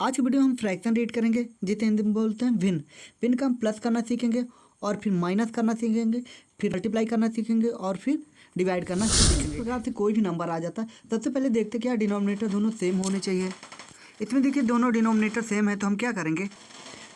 आज की वीडियो हम फ्रैक्शन रीड करेंगे, जिसे हिंदी में बोलते हैं भिन्न। भिन्न का हम प्लस करना सीखेंगे और फिर माइनस करना सीखेंगे, फिर मल्टीप्लाई करना सीखेंगे और फिर डिवाइड करना सीखेंगे। इस प्रकार से कोई भी नंबर आ जाता है। सबसे पहले देखते क्या डिनोमिनेटर दोनों सेम होने चाहिए। इसमें देखिए दोनों डिनोमिनेटर सेम है, तो हम क्या करेंगे,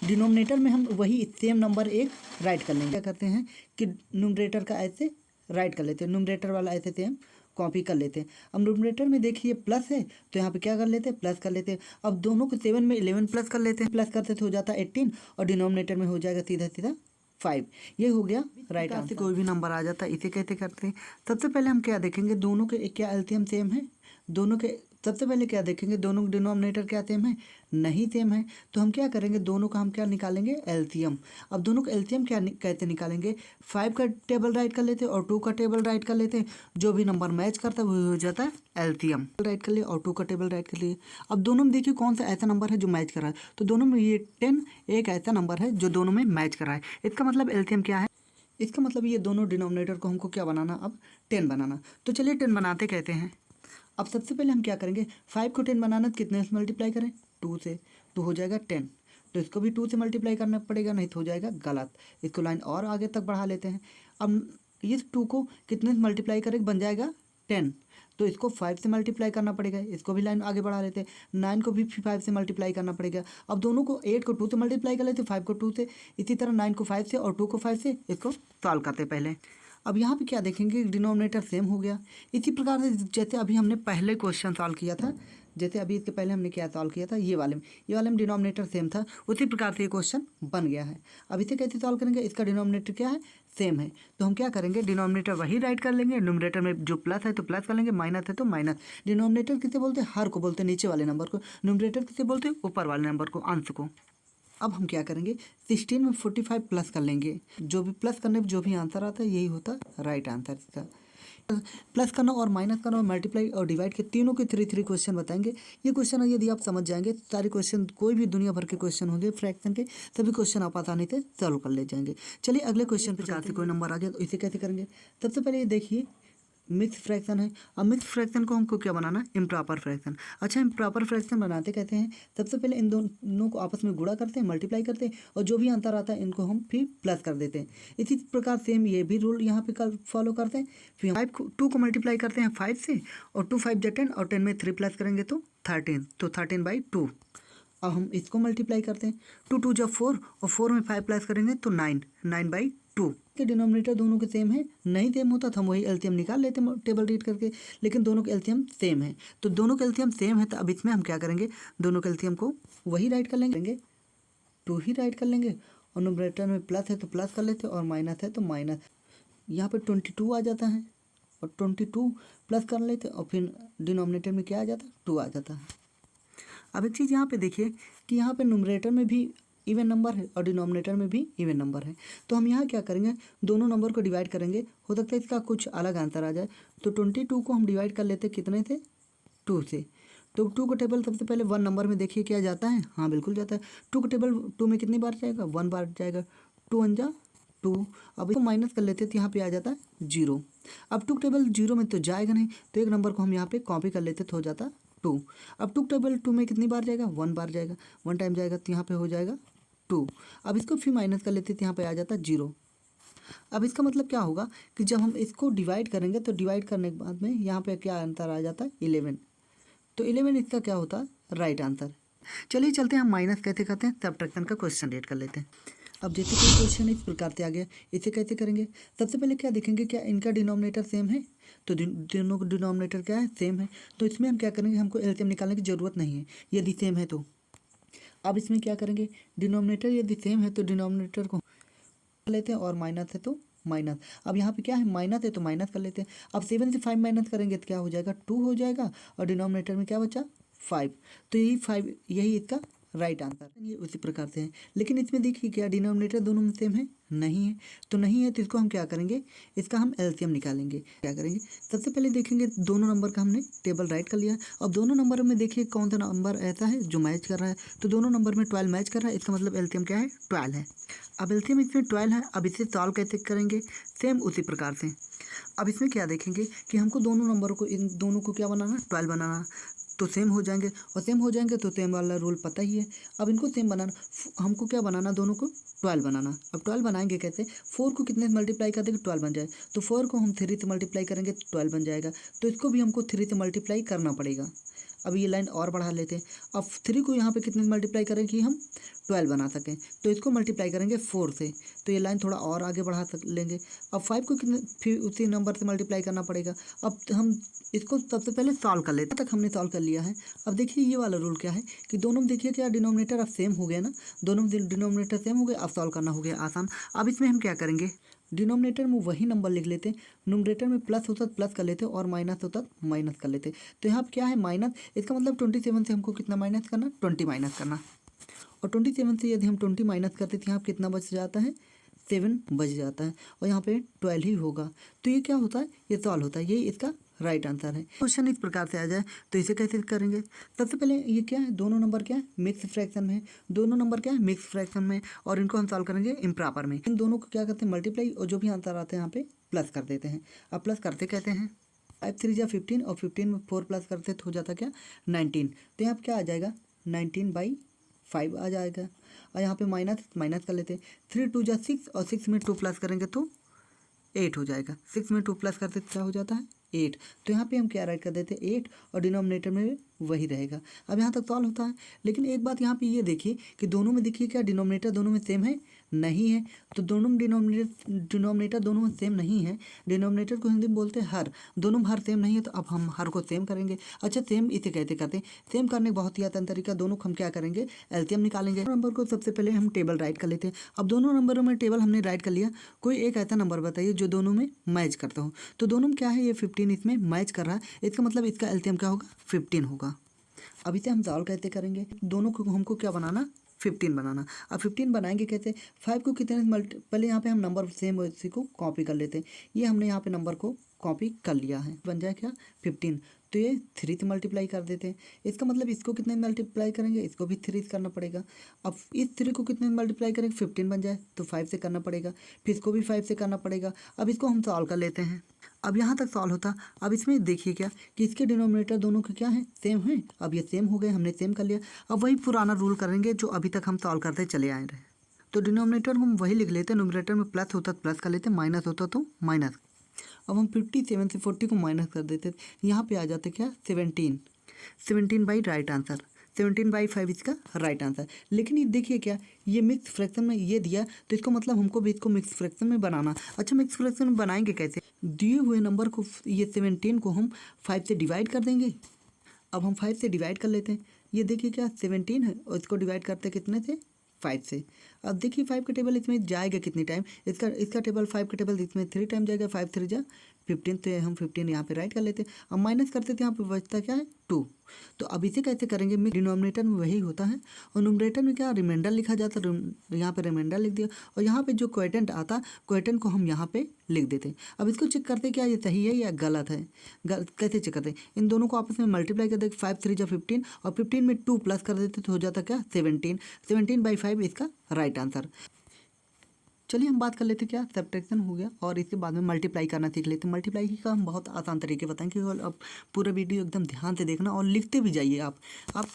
डिनोमिनेटर में हम वही सेम नंबर एक राइट कर लेंगे। क्या करते हैं कि न्यूमरेटर का ऐसे राइट कर लेते हैं, न्यूमरेटर वाला ऐसे सेम कॉपी कर लेते हैं। अब न्यूमरेटर में देखिए प्लस है, तो यहाँ पे क्या कर लेते हैं, प्लस कर लेते हैं। अब दोनों को 7 में 11 प्लस कर लेते हैं, प्लस करते तो हो जाता है 18 और डिनोमिनेटर में हो जाएगा सीधा सीधा 5। ये हो गया राइट आंसर। कोई भी नंबर आ जाता है, इसे कैसे करते हैं। सबसे पहले हम क्या देखेंगे, दोनों के क्या एलसीएम सेम है, दोनों के सबसे पहले क्या देखेंगे, दोनों डिनोमिनेटर क्या सेम है, नहीं सेम है। तो हम क्या करेंगे, दोनों का हम क्या निकालेंगे, एलसीएम। अब दोनों का एलसीएम क्या कैसे निकालेंगे, 5 का टेबल राइट कर लेते हैं और 2 का टेबल राइट कर लेते हैं। जो भी नंबर मैच करता है वो हो जाता है एलसीएम। राइट कर लिए और 2 का टेबल राइट कर लिए। अब दोनों में देखिए कौन सा ऐसा नंबर है जो मैच कर रहा है, तो दोनों में ये 10 एक ऐसा नंबर है जो दोनों में मैच कर रहा है। इसका मतलब एलसीएम क्या है, इसका मतलब ये दोनों डिनोमिनेटर को हमको क्या बनाना, अब 10 बनाना। तो चलिए 10 बनाते कहते हैं। अब सबसे पहले हम क्या करेंगे, 5 को 10 बनाना तो कितने से मल्टीप्लाई करें, 2 से, तो हो जाएगा 10। तो इसको भी 2 से मल्टीप्लाई करना पड़ेगा, नहीं तो हो जाएगा गलत। इसको लाइन और आगे तक बढ़ा लेते हैं। अब इस 2 को कितने से मल्टीप्लाई करें, बन जाएगा 10। तो इसको 5 से मल्टीप्लाई करना पड़ेगा, इसको भी लाइन आगे बढ़ा लेते हैं। 9 को भी 5 से मल्टीप्लाई करना पड़ेगा। अब दोनों को 8 को 2 से मल्टीप्लाई कर लेते, 5 को 2 से, इसी तरह 9 को 5 से और 2 को 5 से। इसको सॉल्व करते पहले। अब यहाँ पे क्या देखेंगे, डिनोमिनेटर सेम हो गया। इसी प्रकार से जैसे अभी हमने पहले क्वेश्चन सॉल्व किया था, जैसे अभी इसके पहले हमने क्या सॉल्व किया था, ये वाले में डिनोमिनेटर सेम था, उसी प्रकार से ये क्वेश्चन बन गया है। अब इसे कैसे सॉल्व करेंगे, इसका डिनोमिनेटर क्या है, सेम है। तो हम क्या करेंगे, डिनोमिनेटर वही राइट कर लेंगे, न्यूमरेटर में जो प्लस है तो प्लस कर लेंगे, माइनस है तो माइनस। डिनोमिनेटर किसे बोलते हैं, हर को बोलते हैं, नीचे वाले नंबर को। न्यूमरेटर किसे बोलते हैं, ऊपर वाले नंबर को, अंश को। अब हम क्या करेंगे, 16 में 45 प्लस कर लेंगे। जो भी प्लस करने पर जो भी आंसर आता है यही होता है राइट आंसर इसका। प्लस करना और माइनस करना और मल्टीप्लाई और डिवाइड के तीनों के 3 क्वेश्चन बताएंगे। ये क्वेश्चन यदि आप समझ जाएंगे, सारे क्वेश्चन कोई भी दुनिया भर के क्वेश्चन होंगे फ्रैक्शन के, सभी क्वेश्चन आप आसानी से सॉल्व कर ले जाएंगे। चलिए अगले क्वेश्चन पे चलते हैं। कोई नंबर आ गया तो इसे कैसे करेंगे। सबसे पहले ये देखिए मिक्स फ्रैक्शन है। अब मिक्स फ्रैक्शन को हमको क्या बनाना है, इम्प्रॉपर फ्रैक्शन। अच्छा, इम्प्रॉपर फ्रैक्शन बनाते कहते हैं, सबसे पहले इन दोनों को आपस में गुणा करते हैं, मल्टीप्लाई करते हैं और जो भी आंसर आता है इनको हम फिर प्लस कर देते हैं। इसी प्रकार सेम ये भी रूल यहाँ पे फॉलो करते हैं। फिर 2 को मल्टीप्लाई करते हैं 5 से और 2 5 10 और 10 में 3 प्लस करेंगे तो 13, तो 13/2। अब हम इसको मल्टीप्लाई करते हैं, 2 2 जब 4 और 4 में 5 प्लस करेंगे तो 9, 9/2। के डिनोमिनेटर दोनों के सेम है, नहीं सेम होता तो हम वही एलसीएम निकाल लेते हैं टेबल रीड करके, लेकिन दोनों के एलसीएम सेम है। तो दोनों के एलसीएम सेम है, तो अब इसमें हम क्या करेंगे, दोनों के एलसीएम को वही राइट कर लेंगे, 2 ही राइट कर लेंगे। और न्यूमरेटर में प्लस है तो प्लस कर लेते हैं और माइनस है तो माइनस। यहाँ पर 22 आ जाता है और 22 प्लस कर लेते और फिर डिनोमिनेटर में क्या आ जाता है, 2 आ जाता है। अब एक चीज़ यहाँ पे देखिए कि यहाँ पे न्यूमरेटर में भी इवन नंबर है और डिनोमिनेटर में भी इवन नंबर है। तो हम यहाँ क्या करेंगे, दोनों नंबर को डिवाइड करेंगे, हो सकता है इसका कुछ अलग आंसर आ जाए। तो 22 को हम डिवाइड कर लेते कितने से, 2 से। तो 2 का टेबल सबसे पहले 1 नंबर में देखिए क्या जाता है, हाँ बिल्कुल जाता है। 2 का टेबल 2 में कितनी बार जाएगा, 1 बार जाएगा, 2 1 जा 2। अब इसको माइनस कर लेते तो यहाँ पे आ जाता है 0। अब 2 टेबल 0 में तो जाएगा नहीं, तो एक नंबर को हम यहाँ पे कॉपी कर लेते तो हो जाता 2। अब 2 टेबल 2 में कितनी बार जाएगा, 1 बार जाएगा, 1 टाइम जाएगा तो यहाँ पे हो जाएगा 2। अब इसको फिर माइनस कर लेते तो यहाँ पे आ जाता 0। अब इसका मतलब क्या होगा कि जब हम इसको डिवाइड करेंगे तो डिवाइड करने के बाद में यहाँ पे क्या आंसर आ जाता है, 11। तो 11 इसका क्या होता है, राइट आंसर। चलिए चलते हैं, हम माइनस कैसे करते हैं, सब्ट्रैक्शन का क्वेश्चन रेड कर लेते हैं। अब जैसे कोई क्वेश्चन इस प्रकार से आ गया, इसे कैसे करेंगे, सबसे पहले क्या देखेंगे, क्या इनका डिनोमिनेटर सेम है, तो दोनों का डिनोमिनेटर क्या है, सेम है। तो इसमें हम क्या करेंगे, हमको एलसीएम निकालने की ज़रूरत नहीं है यदि सेम है तो। अब इसमें क्या करेंगे, डिनोमिनेटर यदि सेम है तो डिनोमिनेटर को लेते हैं और माइनस है तो माइनस। अब यहाँ पे क्या है, माइनस है तो माइनस कर लेते हैं। अब 7 से 5 माइनस करेंगे तो क्या हो जाएगा, 2 हो जाएगा और डिनोमिनेटर में क्या बचा, 5। तो यही 5, यही इसका राइट आंसर। ये उसी प्रकार से है, लेकिन इसमें देखिए क्या डिनोमिनेटर दोनों में सेम है, नहीं है। तो नहीं है तो इसको हम क्या करेंगे, इसका हम एलसीएम निकालेंगे। क्या करेंगे, सबसे पहले देखेंगे दोनों नंबर का हमने टेबल राइट कर लिया। अब दोनों नंबर में देखिए कौन सा नंबर ऐसा है जो मैच कर रहा है, तो दोनों नंबर में 12 मैच कर रहा है, इसका मतलब एलसीएम क्या है, 12 है। अब एलसीएम इसमें 12 है। अब इसे सॉल्व कैसे करेंगे, सेम उसी प्रकार से। अब इसमें क्या देखेंगे कि हमको दोनों नंबरों को, इन दोनों को क्या बनाना, 12 बनाना। तो सेम हो जाएंगे, और सेम हो जाएंगे तो सेम वाला रूल पता ही है। अब इनको सेम बनाना, हमको क्या बनाना, दोनों को 12 बनाना। अब 12 बनाएंगे कैसे, 4 को कितने से मल्टीप्लाई कर देंगे, 12 बन जाए। तो 4 को हम 3 से मल्टीप्लाई करेंगे तो 12 बन जाएगा, तो इसको भी हमको 3 से मल्टीप्लाई करना पड़ेगा। अब ये लाइन और बढ़ा लेते हैं। अब 3 को यहाँ पे कितने से मल्टीप्लाई करें कि हम 12 बना सकें, तो इसको मल्टीप्लाई करेंगे 4 से, तो ये लाइन थोड़ा और आगे बढ़ा लेंगे। अब 5 को कितने, फिर उसी नंबर से मल्टीप्लाई करना पड़ेगा। अब हम इसको सबसे पहले सॉल्व कर लेते हैं। तक हमने सॉल्व कर लिया है। अब देखिए ये वाला रूल क्या है कि दोनों में देखिए क्या डिनोमिनेटर अब सेम हो गया ना, दोनों डिनोमिनेटर सेम हो गए। अब सॉल्व करना हो गया आसान। अब इसमें हम क्या करेंगे, डिनोमिनेटर में वही नंबर लिख लेते हैं, न्यूमरेटर में प्लस होता प्लस कर लेते और माइनस होता माइनस कर लेते। तो यहाँ क्या है माइनस, इसका मतलब 27 से हमको कितना माइनस करना, 20 माइनस करना। और 27 से यदि हम 20 माइनस करते तो यहाँ कितना बच जाता है, 7 बच जाता है, और यहाँ पे 12 ही होगा। तो ये क्या होता है, ये सॉल्व होता है, ये इसका राइट आंसर है। क्वेश्चन इस प्रकार से आ जाए तो इसे कैसे करेंगे, सबसे पहले ये क्या है, दोनों नंबर क्या है, मिक्स फ्रैक्शन में है, दोनों नंबर क्या है, मिक्स फ्रैक्शन में, और इनको हम सॉल्व करेंगे इम्प्रॉपर में। इन दोनों को क्या करते हैं, मल्टीप्लाई, और जो भी आंसर आता है यहाँ पे प्लस कर देते हैं। अब प्लस करते कहते हैं 5 3 जा 15, और 15 में 4 प्लस करते तो हो जाता क्या 19। तो यहाँ पर क्या आ जाएगा 19/5 आ जाएगा, और यहाँ पे माइनस माइनस कर लेते हैं। 3 2 जा 6, और 6 में 2 प्लस करेंगे तो 8 हो जाएगा। 6 में 2 प्लस करते क्या हो जाता है 8। तो यहाँ पे हम क्या राइट कर देते हैं 8, और डिनोमिनेटर में वही रहेगा। अब यहाँ तक सॉल्व होता है। लेकिन एक बात यहाँ पे ये देखिए कि दोनों में देखिए क्या डिनोमिनेटर दोनों में सेम है, नहीं है। तो दोनों में डिनोमिनेटर दोनों में सेम नहीं है। डिनोमिनेटर को हिंदी में बोलते हैं हर, दोनों में हर सेम नहीं है। तो अब हम हर को सेम करेंगे। अच्छा सेम इसे कैसे करते हैं, सेम करने का बहुत ही आसान तरीका, दोनों को हम क्या करेंगे एलसीएम निकालेंगे। नंबर को सबसे पहले हम टेबल राइट कर लेते हैं। अब दोनों नंबरों में टेबल हमने राइट कर लिया, कोई एक ऐसा नंबर बताइए जो दोनों में मैच करता हो। तो दोनों में क्या है, ये 15 इसमें मैच कर रहा है, इसका मतलब इसका एलसीएम क्या होगा 15 होगा। अब इसे हम सॉल्व कैसे करेंगे, दोनों को हमको क्या बनाना 15 बनाना। अब 15 बनाएंगे कैसे, 5 को कितने पहले यहाँ पे हम नंबर सेम उसी को कॉपी कर लेते हैं। ये हमने यहाँ पे नंबर को कॉपी कर लिया है, बन जाए क्या 15। तो ये 3 से मल्टीप्लाई कर देते हैं। इसका मतलब इसको कितने मल्टीप्लाई करेंगे, इसको भी 3 से करना पड़ेगा। अब इस 3 को कितने मल्टीप्लाई करेंगे 15 बन जाए, तो 5 से करना पड़ेगा, फिर इसको भी 5 से करना पड़ेगा। अब इसको हम सॉल्व कर लेते हैं। अब यहाँ तक सॉल्व होता। अब इसमें देखिए क्या कि इसके डिनोमिनेटर दोनों के क्या है सेम है। अब ये सेम हो गए, हमने सेम कर लिया। अब वही पुराना रूल करेंगे जो अभी तक हम सॉल्व करते चले आए रहे। तो डिनोमिनेटर हम वही लिख लेते हैं, न्यूमरेटर में प्लस होता तो प्लस कर लेते, माइनस होता तो माइनस। अब हम 57 से 40 को माइनस कर देते, यहाँ पे आ जाते क्या 17 बाई राइट आंसर, 17/5 इसका राइट आंसर। लेकिन ये देखिए क्या, ये मिक्स फ्रैक्शन में ये दिया, तो इसको मतलब हमको भी इसको मिक्स फ्रैक्शन में बनाना। अच्छा मिक्स फ्रैक्शन में बनाएंगे कैसे, दिए हुए नंबर को ये 17 को हम 5 से डिवाइड कर देंगे। अब हम 5 से डिवाइड कर लेते हैं। ये देखिए क्या 17 है, और इसको डिवाइड करते कितने से 5 से। अब देखिए 5 का टेबल इसमें जाएगा कितनी टाइम, इसका टेबल 5 का टेबल इसमें 3 टाइम जाएगा, 5 3 जा 15। तो हम 15 यहाँ पे राइट कर लेते हैं। अब माइनस करते थे, यहाँ पे बचता क्या है 2। तो अब इसे कैसे करेंगे, डिनोमिनेटर में वही होता है, और न्यूमरेटर में क्या रिमाइंडर लिखा जाता है, यहाँ पे रिमाइंडर लिख दिया, और यहाँ पे जो क्वोटिएंट आता क्वोटिएंट को हम यहाँ पे लिख देते हैं। अब इसको चेक करते क्या ये सही है या गलत है, कैसे चेक करते हैं, इन दोनों को आपस में मल्टीप्लाई कर देते, 5 3 जा 15, और 15 में 2 प्लस कर देते तो हो जाता क्या 17/5 इसका राइट आंसर। चलिए हम बात कर लेते क्या सब्ट्रैक्शन हो गया, और इसके बाद में मल्टीप्लाई करना सीख लेते हैं। मल्टीप्लाई का हम बहुत आसान तरीके बताएंगे, और अब पूरा वीडियो एकदम ध्यान से देखना, और लिखते भी जाइए। आप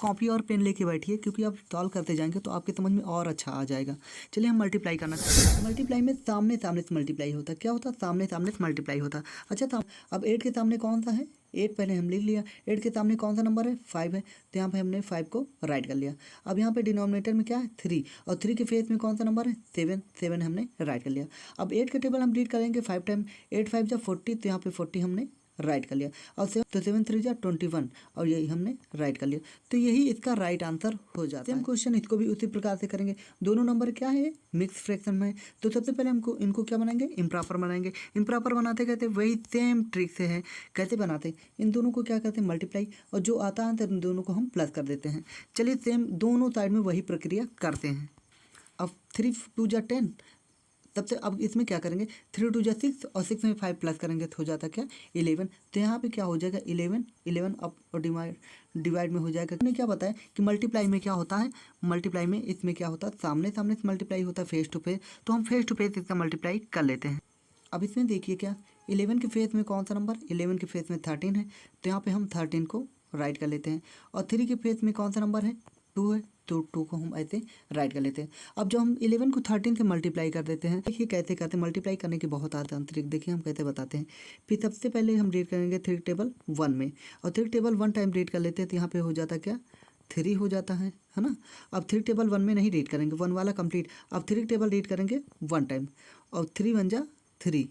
कॉपी और पेन लेके बैठिए, क्योंकि आप सॉल्व करते जाएंगे तो आपके समझ में और अच्छा आ जाएगा। चलिए हम मल्टीप्लाई करना सीखते। मल्टीप्लाई में सामने सामने से मल्टीप्लाई होता है, क्या होता है सामने सामने से मल्टीप्लाई होता है। अच्छा था, अब 8 के सामने कौन सा है 8 पहले हम लिख लिया। 8 के सामने कौन सा नंबर है 5 है, तो यहाँ पे हमने 5 को राइट कर लिया। अब यहाँ पे डिनोमिनेटर में क्या है 3, और 3 के फेस में कौन सा नंबर है 7 हमने राइट कर लिया। अब 8 का टेबल हम रीड करेंगे 5 टाइम, 8 5 जा 40, तो यहाँ पे 40 हमने राइट कर लिया। और 7 3 जा 21, और यही हमने राइट कर लिया। तो यही इसका राइट आंसर हो जाता है। सेम क्वेश्चन इसको भी उसी प्रकार से करेंगे। दोनों नंबर क्या है मिक्स फ्रैक्शन में, तो सबसे पहले हमको इनको क्या बनाएंगे इम्प्रॉपर बनाएंगे। इम्प्रॉपर बनाते कहते वही सेम ट्रिक से है। कैसे बनाते, इन दोनों को क्या करते हैं मल्टीप्लाई, और जो आता है तो इन दोनों को हम प्लस कर देते हैं। चलिए सेम दोनों साइड में वही प्रक्रिया करते हैं। अब 3 2 जा 10, सबसे अब इसमें क्या करेंगे 3 2 जा 6, और 6 में 5 प्लस करेंगे तो हो जाता क्या 11। तो यहाँ पे क्या हो जाएगा 11 अब, और डिवाइड में हो जाएगा। मैंने क्या बताया कि मल्टीप्लाई में क्या होता है, मल्टीप्लाई में इसमें क्या होता है सामने सामने से मल्टीप्लाई होता है फेस टू फेस, तो हम फेस टू फेस इसका मल्टीप्लाई कर लेते हैं। अब इसमें देखिए क्या 11 के फेस में कौन सा नंबर 11 के फेस में 13 है, तो यहाँ पे हम 13 को राइट कर लेते हैं। और 3 के फेस में कौन सा नंबर है, 2 है, तो 2 को हम ऐसे राइट कर लेते हैं। अब जब हम 11 को 13 से मल्टीप्लाई कर देते हैं, देखिए कैसे करते हैं, मल्टीप्लाई करने की बहुत आसान तरीका देखिए हम कैसे बताते हैं। फिर सबसे पहले हम रीड करेंगे 3 टेबल 1 में, और 3 टेबल 1 टाइम रीड कर लेते हैं, तो यहाँ पे हो जाता क्या, 3 हो जाता है ना। अब 3 टेबल 1 में नहीं रीड करेंगे, 1 वाला कंप्लीट। अब 3 टेबल रीड करेंगे 1 टाइम, और 3 1 जा 3,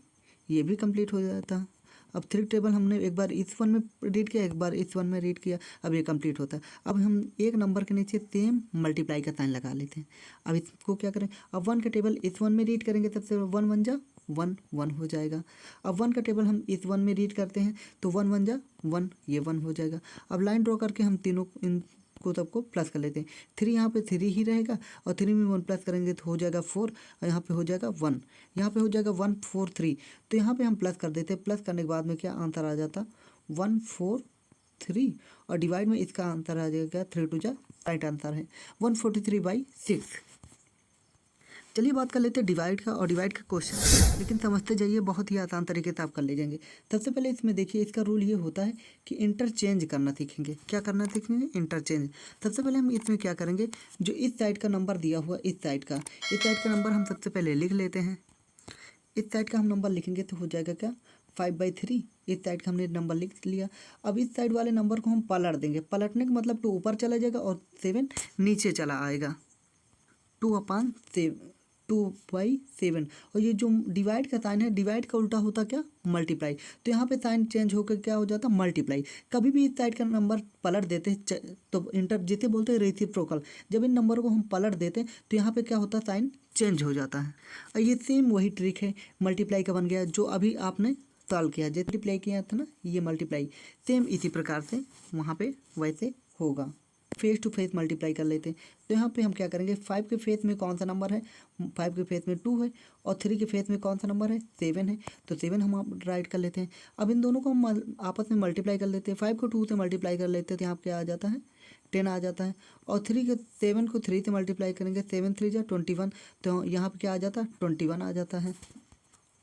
ये भी कंप्लीट हो जाता है। अब 3 टेबल हमने एक बार इस 1 में रीड किया, एक बार इस 1 में रीड किया, अब ये कंप्लीट होता है। अब हम एक नंबर के नीचे सेम मल्टीप्लाई का साइन लगा लेते हैं। अब इसको क्या करें, अब 1 का टेबल इस 1 में रीड करेंगे, सबसे 1 1 जा 1 1 हो जाएगा। अब 1 का टेबल हम इस 1 में रीड करते हैं, तो 1 1 जा 1, ये 1 हो जाएगा। अब लाइन ड्रॉ करके हम तीनों को सबको प्लस कर लेते हैं। 3 यहाँ पे 3 ही रहेगा, और 3 में 1 प्लस करेंगे तो हो जाएगा 4, और यहाँ पे हो जाएगा 1, यहाँ पे हो जाएगा 1 4 3। तो यहाँ पे हम प्लस कर देते हैं। प्लस करने के बाद में क्या आंसर आ जाता, 1 4 3, और डिवाइड में इसका आंसर आ जाएगा 3 2 जा, राइट आंसर है 143/6। चलिए बात कर लेते हैं डिवाइड का, और डिवाइड का क्वेश्चन लेकिन समझते जाइए, बहुत ही आसान तरीके से आप कर ले जाएंगे। सबसे पहले इसमें देखिए, इसका रूल ये होता है कि इंटरचेंज करना सीखेंगे। क्या करना सीखेंगे, इंटरचेंज। सबसे पहले हम इसमें क्या करेंगे, जो इस साइड का नंबर दिया हुआ इस साइड का नंबर हम सबसे पहले लिख लेते हैं। इस साइड का हम नंबर लिखेंगे तो हो जाएगा क्या, 5/3। इस साइड का हमने नंबर लिख लिया। अब इस साइड वाले नंबर को हम पलट देंगे। पलटने का मतलब 2 ऊपर चला जाएगा और 7 नीचे चला आएगा, 2/7। और ये जो डिवाइड का साइन है, डिवाइड का उल्टा होता क्या, मल्टीप्लाई। तो यहाँ पे साइन चेंज होकर क्या हो जाता, मल्टीप्लाई। कभी भी इस साइड का नंबर पलट देते हैं तो इंटर जिसे बोलते हैं रेसिप्रोकल, जब इन नंबरों को हम पलट देते हैं तो यहाँ पे क्या होता है, साइन चेंज हो जाता है। और ये सेम वही ट्रिक है, मल्टीप्लाई का बन गया जो अभी आपने सॉल्व किया, जो मल्टीप्लाई किया था ना, ये मल्टीप्लाई सेम इसी प्रकार से वहाँ पे वैसे होगा। फेस टू फेस मल्टीप्लाई कर लेते हैं। तो यहाँ पे हम क्या करेंगे, 5 के फेस में कौन सा नंबर है, 5 के फेस में 2 है, और 3 के फेस में कौन सा नंबर है, 7 है। तो 7 हम राइट कर लेते हैं। अब इन दोनों को हम आपस में मल्टीप्लाई कर लेते हैं। 5 को 2 से मल्टीप्लाई कर लेते हैं, तो यहाँ पे क्या आ जाता है, 10 आ जाता है। और 7 को 3 से मल्टीप्लाई करेंगे, 7 3 जा 21, तो यहाँ पे क्या आ जाता है, 21 आ जाता है।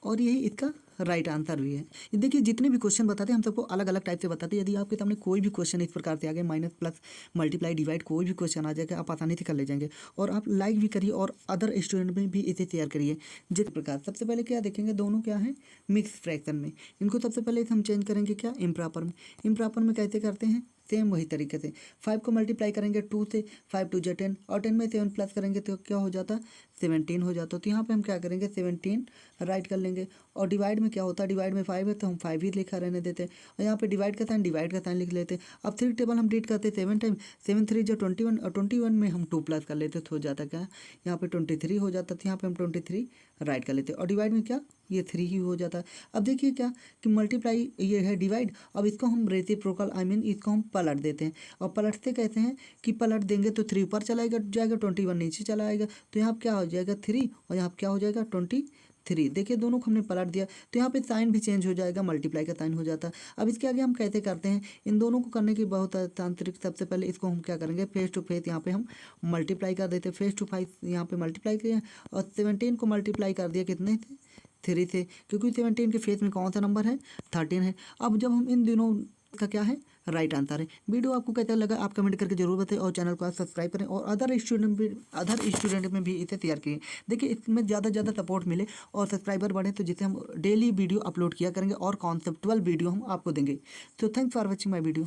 और यही इसका राइट आंसर भी है। ये देखिए, जितने भी क्वेश्चन बताते हैं हम सबको अलग अलग टाइप से बताते हैं। यदि आपके सामने कोई भी क्वेश्चन इस प्रकार से आ गया, माइनस प्लस मल्टीप्लाई डिवाइड कोई भी क्वेश्चन आ जाएगा, आप आसानी से कर ले जाएंगे। और आप लाइक भी करिए और अदर स्टूडेंट में भी इसे शेयर करिए। जिस प्रकार सबसे पहले क्या देखेंगे, दोनों क्या है, मिक्स फ्रैक्शन में। इनको सबसे पहले हम चेंज करेंगे क्या, इम्प्रॉपर में। इम्प्रॉपर में कैसे करते हैं, सेम वही तरीके से 5 को मल्टीप्लाई करेंगे 2 से, 5 2 जा 10, और 10 में 7 प्लस करेंगे तो क्या हो जाता, 17 हो जाता। तो यहाँ पे हम क्या करेंगे, 17 राइट कर लेंगे। और डिवाइड में क्या होता है, डिवाइड में 5 है तो हम 5 ही लिखा रहने देते हैं। और यहाँ पे डिवाइड का साइन लिख लेते हैं। अब 3 टेबल हम रीड करते हैं 7 टाइम, 7 3 जा 21, और 21 में हम 2 प्लस कर लेते तो हो जाता क्या, यहाँ पे 23 हो जाता। तो यहाँ पे हम 23 राइट कर लेते हैं। और डिवाइड में क्या, ये 3 ही हो जाता है। अब देखिए क्या कि मल्टीप्लाई ये है डिवाइड, अब इसको हम रेसिप्रोकल इसको हम पलट देते हैं। और पलटते कहते हैं कि पलट देंगे तो 3 ऊपर चला जाएगा, 21 नीचे चला आएगा। तो यहाँ क्या हो जाएगा 3, और यहाँ क्या हो जाएगा 23। देखिए दोनों को हमने पलट दिया, तो यहाँ पे साइन भी चेंज हो जाएगा, मल्टीप्लाई का साइन हो जाता है। अब इसके आगे हम कैसे करते हैं, इन दोनों को करने की बहुत आसान तरीका। सबसे पहले इसको हम क्या करेंगे, फेस टू फेस यहाँ पे हम मल्टीप्लाई कर देते हैं। फेस टू फेस यहाँ पे मल्टीप्लाई किया, और 17 को मल्टीप्लाई कर दिया कितने से, 3 से, क्योंकि 17 के फेस में कौन सा नंबर है, 13 है। अब जब हम इन दिनों का क्या है, राइट आंसर है। वीडियो आपको कैसा लगा आप कमेंट करके जरूर बताएं, और चैनल को आप सब्सक्राइब करें, और अदर स्टूडेंट में भी इसे तैयार करिए। देखिए इसमें ज़्यादा से ज़्यादा सपोर्ट मिले और सब्सक्राइबर बढ़े, तो जिससे हम डेली वीडियो अपलोड किया करेंगे और कॉन्सेप्चुअल वीडियो हम आपको देंगे। तो thanks for watching my video.